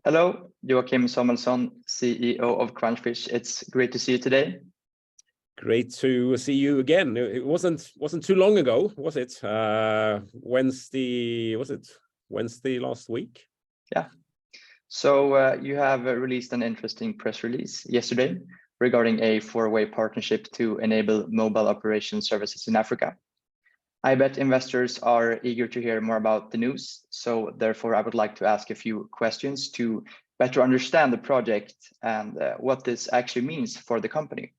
Hello, Joachim Samuelsson, CEO of Crunchfish. It's great to see you today. Great to see you again. It wasn't too long ago, was it? Wednesday, was it Wednesday last week? Yeah. So you have released an interesting press release yesterday regarding a four-way partnership to enable mobile operation services in Africa. I bet investors are eager to hear more about the news. So therefore, I would like to ask a few questions to better understand the project and what this actually means for the company.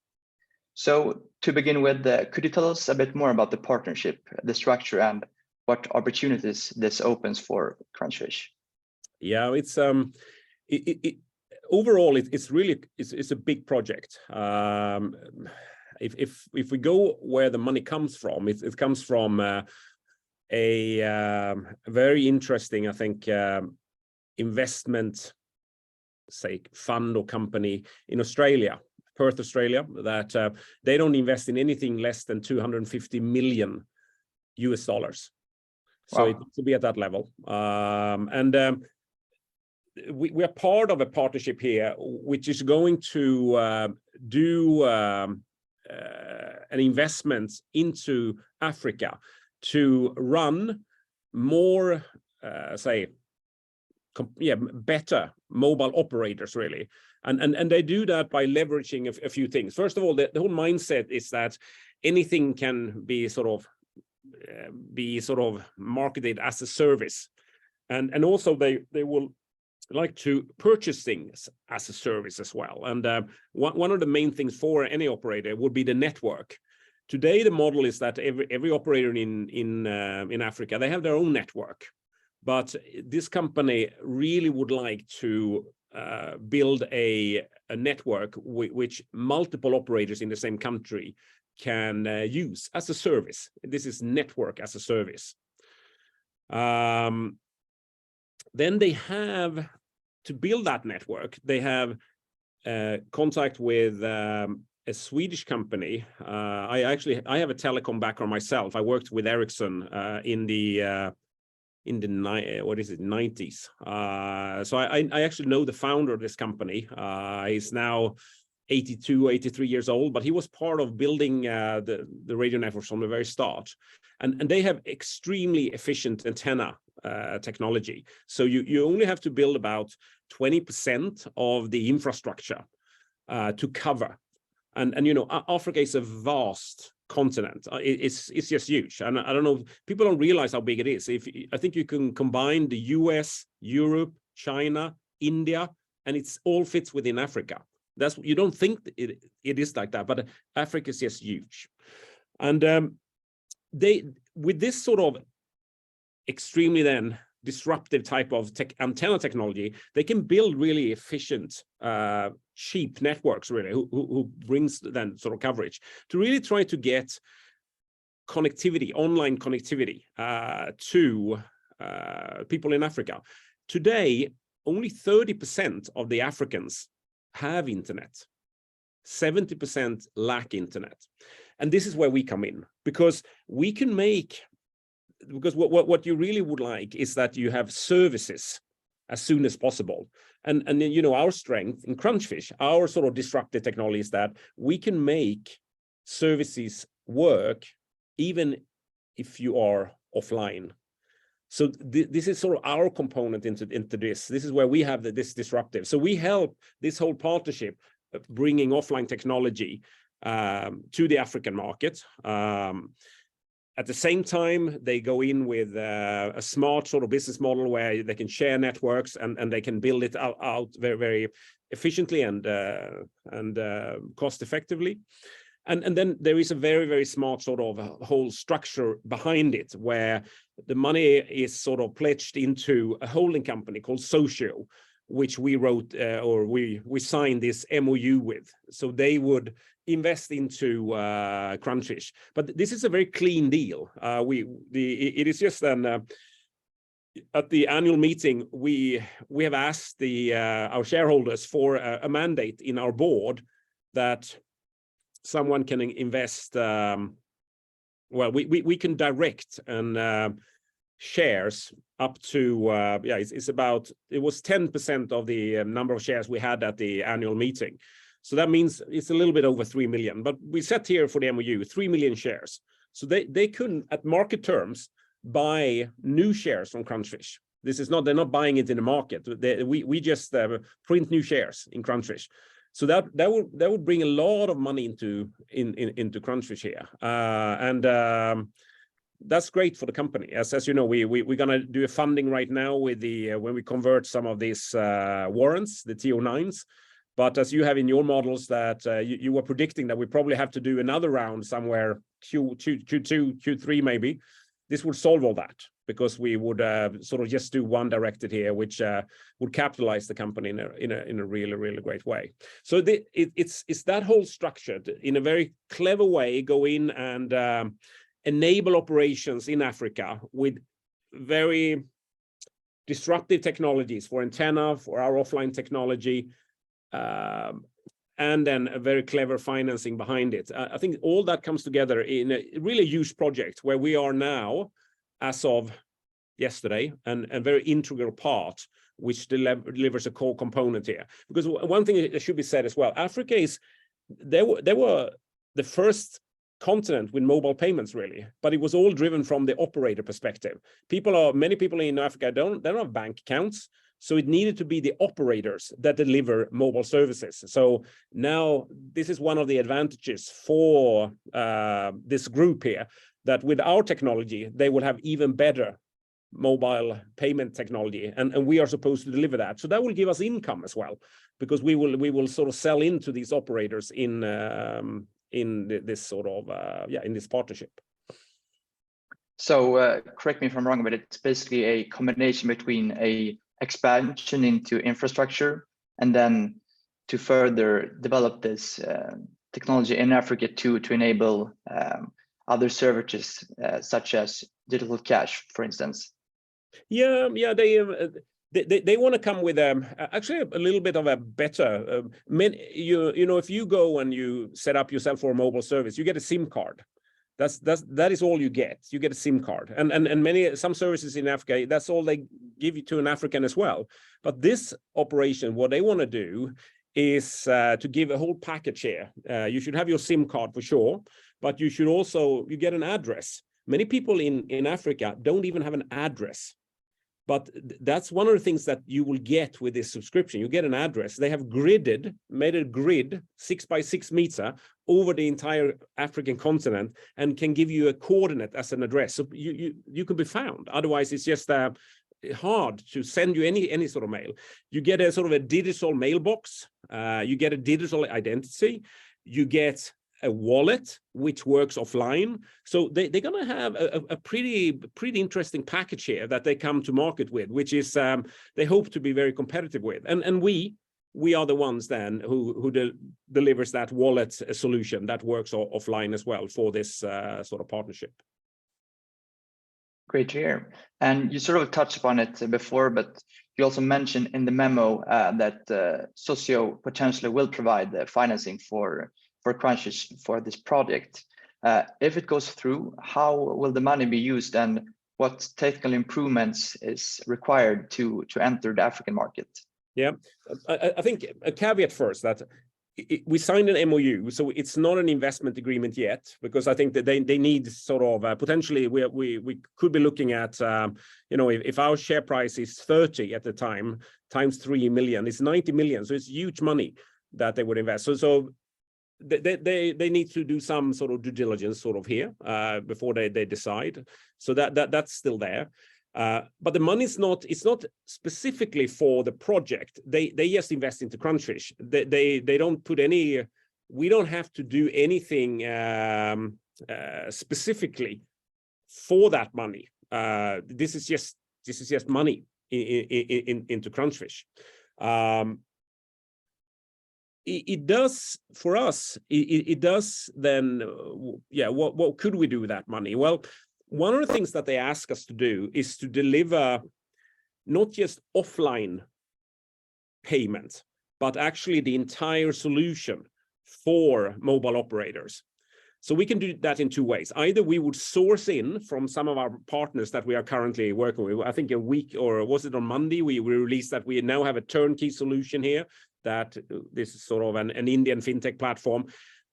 So to begin with, could you tell us a bit more about the partnership, the structure, and what opportunities this opens for Crunchfish? Yeah, it's overall it's really a big project. If we go where the money comes from, it comes from a very interesting, I think, investment, say, fund or company in Australia, Perth, Australia, that they don't invest in anything less than $250 million. So wow. It needs to be at that level. We are part of a partnership here, which is going to do an investment into Africa to run more, better mobile operators, really. And they do that by leveraging a few things. First of all, the whole mindset is that anything can be sort of marketed as a service. And also they will like to purchase things as a service as well. And one of the main things for any operator would be the network. Today, the model is that every operator in Africa, they have their own network. But this company really would like to build a network which multiple operators in the same country can use as a service. This is network as a service. Then they have to build that network. They have contact with a Swedish company. I have a telecom background myself. I worked with Ericsson in the 90s. So I actually know the founder of this company. He's now 82, 83 years old, but he was part of building the radio networks from the very start. And they have extremely efficient antenna technology. So you only have to build about 20% of the infrastructure to cover. And you know, Africa is a vast continent. It's just huge. And I don't know, people don't realize how big it is. I think you can combine the US, Europe, China, India, and it's all fits within Africa. You don't think it is like that, but Africa is just huge. And with this sort of extremely then disruptive type of antenna technology, they can build really efficient, cheap networks, really, who brings then sort of coverage to really try to get connectivity, online connectivity to people in Africa. Today, only 30% of the Africans have internet. 70% lack internet. And this is where we come in, because we can make, because what you really would like is that you have services as soon as possible. And then, you know, our strength in Crunchfish, our sort of disruptive technology is that we can make services work even if you are offline. So this is sort of our component into this. This is where we have this disruptive. So we help this whole partnership bringing offline technology to the African market. At the same time, they go in with a smart sort of business model where they can share networks and they can build it out very, very efficiently and cost effectively. And then there is a very, very smart sort of whole structure behind it, where the money is sort of pledged into a holding company called Socio, which we wrote or we signed this MOU with. So they would invest into Crunchfish. But this is a very clean deal. It is just an at the annual meeting, we have asked our shareholders for a mandate in our board that someone can invest. Well, we can direct and shares up to, it was 10% of the number of shares we had at the annual meeting. So that means it's a little bit over 3 million, but we set here for the MOU 3 million shares. So they couldn't, at market terms, buy new shares from Crunchfish. This is not, they're not buying it in the market. We just print new shares in Crunchfish. So that would bring a lot of money into Crunchfish here. That's great for the company. As you know, we're gonna do a funding right now with the when we convert some of these warrants, the TO9s. But as you have in your models that you were predicting that we probably have to do another round somewhere Q2, Q3 maybe. This would solve all that, because we would sort of just do one directed here, which would capitalize the company in a really great way. So it's that whole structure in a very clever way, go in and enable operations in Africa with very disruptive technologies for antenna, for our offline technology, and then a very clever financing behind it. I think all that comes together in a really huge project where we are now, as of yesterday, and a very integral part, which delivers a core component here. Because one thing that should be said as well, Africa is, they were the first continent with mobile payments, really, but it was all driven from the operator perspective. Many people in Africa they don't have bank accounts, so it needed to be the operators that deliver mobile services. So now this is one of the advantages for this group here, that with our technology, they will have even better mobile payment technology, and we are supposed to deliver that. So that will give us income as well, because we will sort of sell into these operators in this sort of in this partnership. So correct me if I'm wrong, but it's basically a combination between a expansion into infrastructure and then to further develop this technology in Africa to enable other services such as digital cash, for instance. Yeah, they want to come with actually a little bit of a better. You know, if you go and you set up yourself for a mobile service, you get a SIM card. That is all you get. You get a SIM card, and some services in Africa, that's all they give you to an African as well. But this operation, what they want to do is to give a whole package here. You should have your SIM card for sure, but you should also get an address. Many people in Africa don't even have an address. But that's one of the things that you will get with this subscription. You get an address. They have made a grid 6 by 6 meter over the entire African continent, and can give you a coordinate as an address. So you can be found. Otherwise, it's just hard to send you any sort of mail. You get a sort of a digital mailbox. You get a digital identity. You get a wallet which works offline. So they're going to have a pretty interesting package here that they come to market with, which is they hope to be very competitive with. And we are the ones then who delivers that wallet solution that works offline as well for this sort of partnership. Great to hear. And you sort of touched upon it before, but you also mentioned in the memo that Socio potentially will provide the financing for Crunchfish for this project. If it goes through, how will the money be used, and what technical improvements is required to enter the African market? Yeah, I think a caveat first that we signed an MOU, so it's not an investment agreement yet, because I think that they need sort of potentially we could be looking at you know, if our share price is 30 at the time times 3 million, it's 90 million, so it's huge money that they would invest. So they need to do some sort of due diligence sort of here before they decide. So that's still there. But the money is not, it's not specifically for the project. They just invest into Crunchfish. They don't put any, we don't have to do anything specifically for that money. This is just money into Crunchfish. It does for us. It does then. Yeah. What could we do with that money? Well, one of the things that they ask us to do is to deliver not just offline payments, but actually the entire solution for mobile operators. So we can do that in two ways. Either we would source in from some of our partners that we are currently working with. I think a week, or was it on Monday, we released that we now have a turnkey solution here, that this is sort of an Indian fintech platform.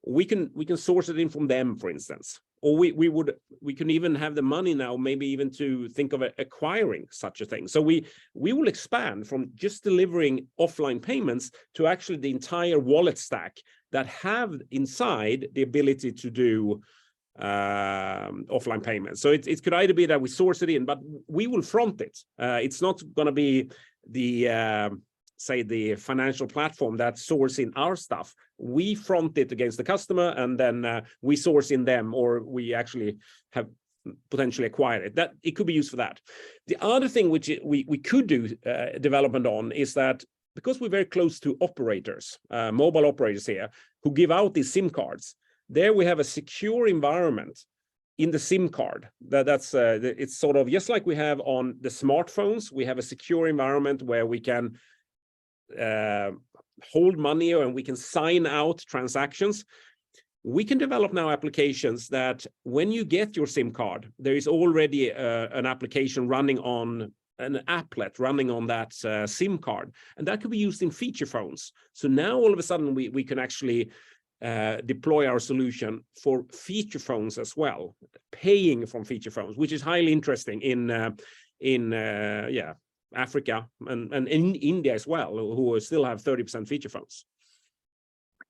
We can source it in from them, for instance. Or we can even have the money now, maybe even to think of acquiring such a thing. So we will expand from just delivering offline payments to actually the entire wallet stack that have inside the ability to do offline payments. So it could either be that we source it in, but we will front it. It's not going to be the say the financial platform that source in our stuff. We front it against the customer, and then we source in them, or we actually have potentially acquired it. That it could be used for that. The other thing which we could do development on is that, because we're very close to operators, mobile operators here, who give out these SIM cards, there we have a secure environment in the SIM card. That's it's sort of just like we have on the smartphones. We have a secure environment where we can hold money, and we can sign out transactions. We can develop now applications that when you get your SIM card, there is already an application running on an applet running on that SIM card, and that could be used in feature phones. So now all of a sudden we can actually deploy our solution for feature phones as well, paying from feature phones, which is highly interesting in Africa and in India as well, who still have 30% feature phones.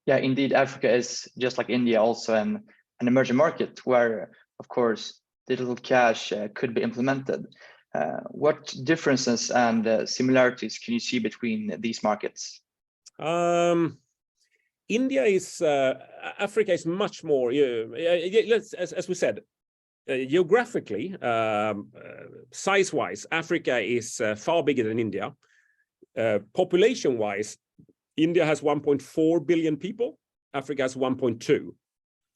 Yeah, indeed, Africa is, just like India, also an emerging market where, of course, digital cash could be implemented. What differences and similarities can you see between these markets? India is, Africa is much more, as we said, geographically, size-wise, Africa is far bigger than India. Population-wise, India has 1.4 billion people. Africa has 1.2.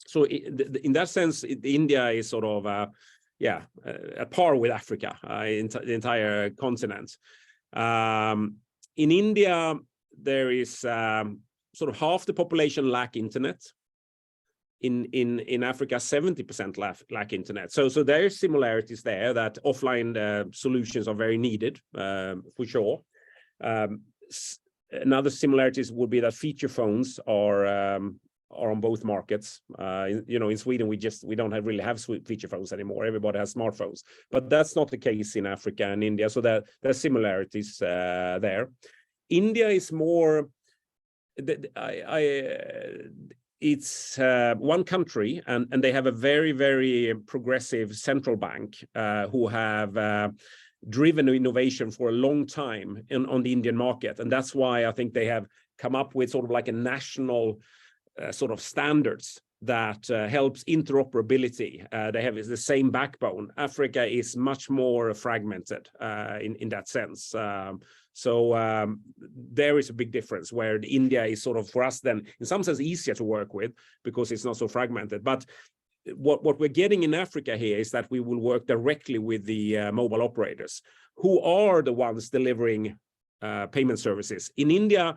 So in that sense, India is sort of, at par with Africa, the entire continent. In India, there is sort of half the population lack internet. In Africa, 70% lack internet. So there are similarities there, that offline solutions are very needed, for sure. Another similarities would be that feature phones are on both markets. In Sweden, we don't really have feature phones anymore. Everybody has smartphones, but that's not the case in Africa and India. So there's similarities there. India is more. It's one country, and they have a very, very progressive central bank who have driven innovation for a long time on the Indian market. And that's why I think they have come up with sort of like a national sort of standards that helps interoperability. They have the same backbone. Africa is much more fragmented in that sense. So there is a big difference, where India is sort of, for us then, in some sense, easier to work with because it's not so fragmented. But what we're getting in Africa here is that we will work directly with the mobile operators, who are the ones delivering payment services. In India,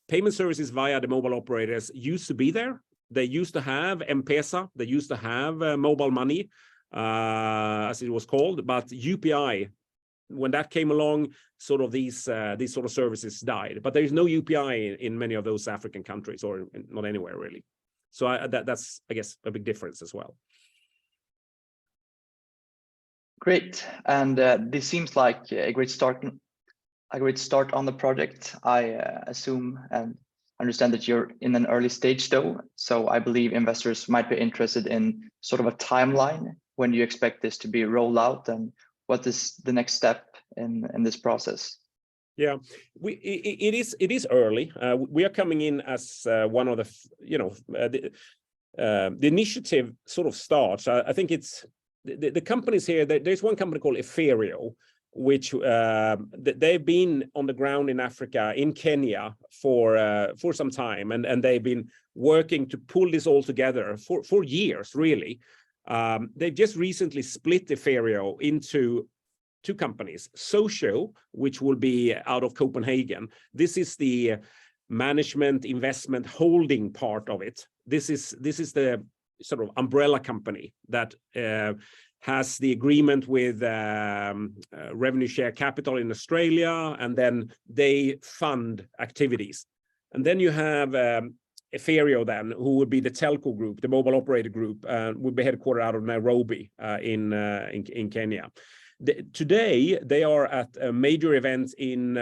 payment services via the mobile operators used to be there. They used to have M-Pesa. They used to have mobile money, as it was called. But UPI, when that came along, sort of these sort of services died. But there is no UPI in many of those African countries, or not anywhere really. So that's, I guess, a big difference as well. Great, and this seems like a great start on the project. I assume and understand that you're in an early stage though, so I believe investors might be interested in sort of a timeline when you expect this to be rolled out, and what is the next step in this process? Yeah, it is early. We are coming in as one of the, the initiative sort of starts. I think it's the companies here. There's one company called Ethereum, which they've been on the ground in Africa, in Kenya, for some time, and they've been working to pull this all together for years, really. They've just recently split Ethereum into two companies, Social, which will be out of Copenhagen. This is the management, investment, holding part of it. This is the sort of umbrella company that has the agreement with revenue share capital in Australia, and then they fund activities. And then you have Ethereum then, who would be the telco group, the mobile operator group, would be headquartered out of Nairobi in Kenya. Today, they are at a major event in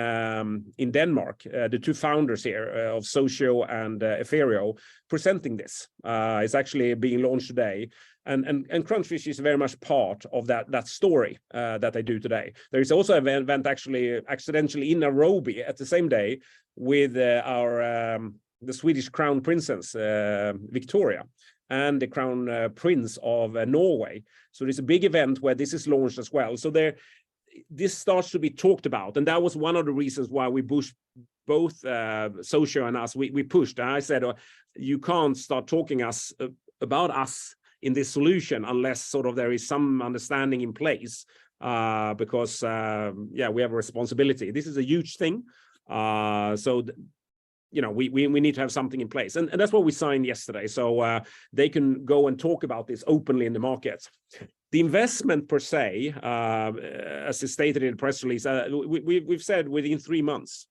Denmark. The two founders here of Socio and Ethereum presenting this. It's actually being launched today. And Crunchfish is very much part of that story that they do today. There is also an event actually accidentally in Nairobi at the same day with the Swedish Crown Princess, Victoria, and the Crown Prince of Norway. So there's a big event where this is launched as well. So this starts to be talked about. And that was one of the reasons why we pushed both Socio and us. We pushed. And I said, you can't start talking about us in this solution unless sort of there is some understanding in place, because we have a responsibility. This is a huge thing. We need to have something in place. And that's what we signed yesterday. So they can go and talk about this openly in the market. The investment per se, as is stated in the press release, we've said within 3 months.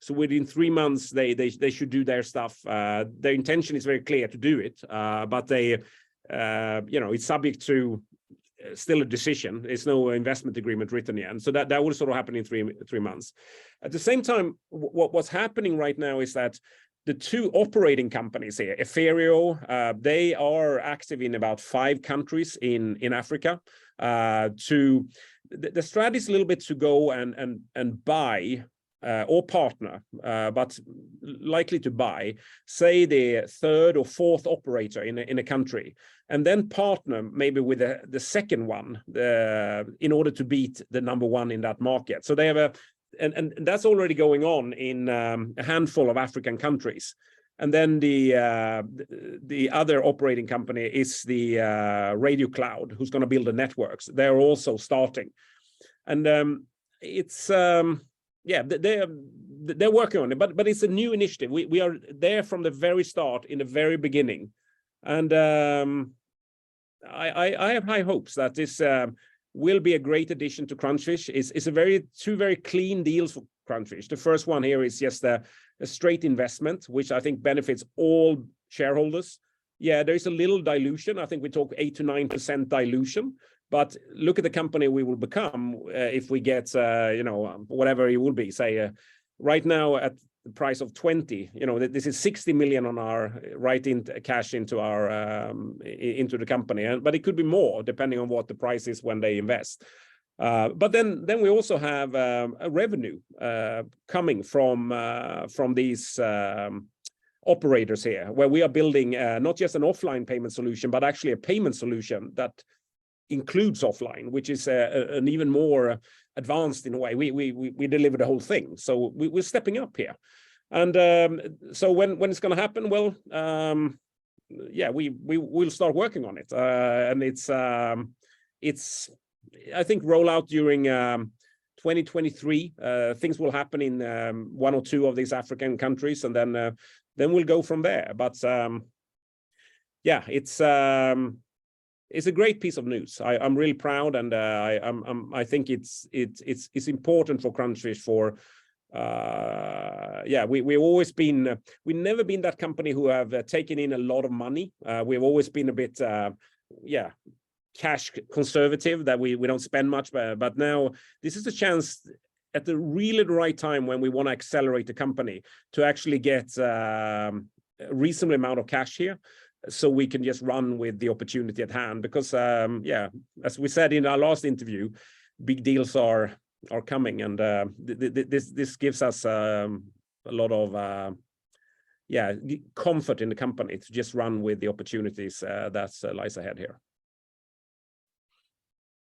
So within 3 months, they should do their stuff. Their intention is very clear to do it, but it's subject to still a decision. There's no investment agreement written yet. And so that will sort of happen in three months. At the same time, what's happening right now is that the two operating companies here, Ethereum, they are active in about 5 countries in Africa. The strategy is a little bit to go and buy or partner, but likely to buy, say, the 3rd or 4th operator in a country, and then partner maybe with the second one in order to beat the number 1 in that market. So they have and that's already going on in a handful of African countries. And then the other operating company is the Radio Cloud, who's going to build the networks. They're also starting, and it's they're working on it, but it's a new initiative. We are there from the very start, in the very beginning, and I have high hopes that this will be a great addition to Crunchfish. It's two very clean deals for Crunchfish. The first one here is just a straight investment, which I think benefits all shareholders. Yeah, there is a little dilution. I think we talk 8 to 9% dilution. But look at the company we will become if we get, whatever it will be. Say, right now at the price of 20, this is 60 million on our cash into our into the company, but it could be more depending on what the price is when they invest. But then we also have a revenue coming from these operators here, where we are building not just an offline payment solution, but actually a payment solution that includes offline, which is an even more advanced in a way. We deliver the whole thing, so we're stepping up here. And so when it's going to happen, well, we'll start working on it, and it's I think rollout during 2023. Things will happen in 1 or 2 of these African countries, and then we'll go from there. But it's a great piece of news. I'm really proud, and I think it's important for Crunchfish. We've always been we've never been that company who have taken in a lot of money. We've always been a bit cash conservative, that we don't spend much. But now this is a chance at the really right time when we want to accelerate the company to actually get a reasonable amount of cash here, so we can just run with the opportunity at hand. Because as we said in our last interview, big deals are coming, and this gives us a lot of comfort in the company to just run with the opportunities that lies ahead here.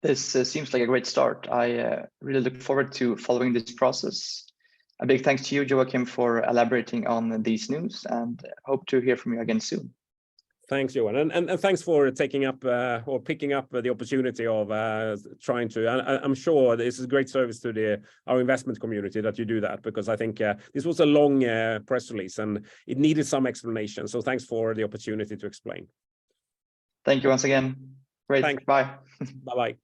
This seems like a great start. I really look forward to following this process. A big thanks to you, Joachim, for elaborating on these news, and hope to hear from you again soon. Thanks, Joen, and thanks for taking up or picking up the opportunity of trying to. I'm sure this is a great service to our investment community that you do that, because I think this was a long press release and it needed some explanation. So thanks for the opportunity to explain. Thank you once again. Great. Thanks. Bye. Bye-bye.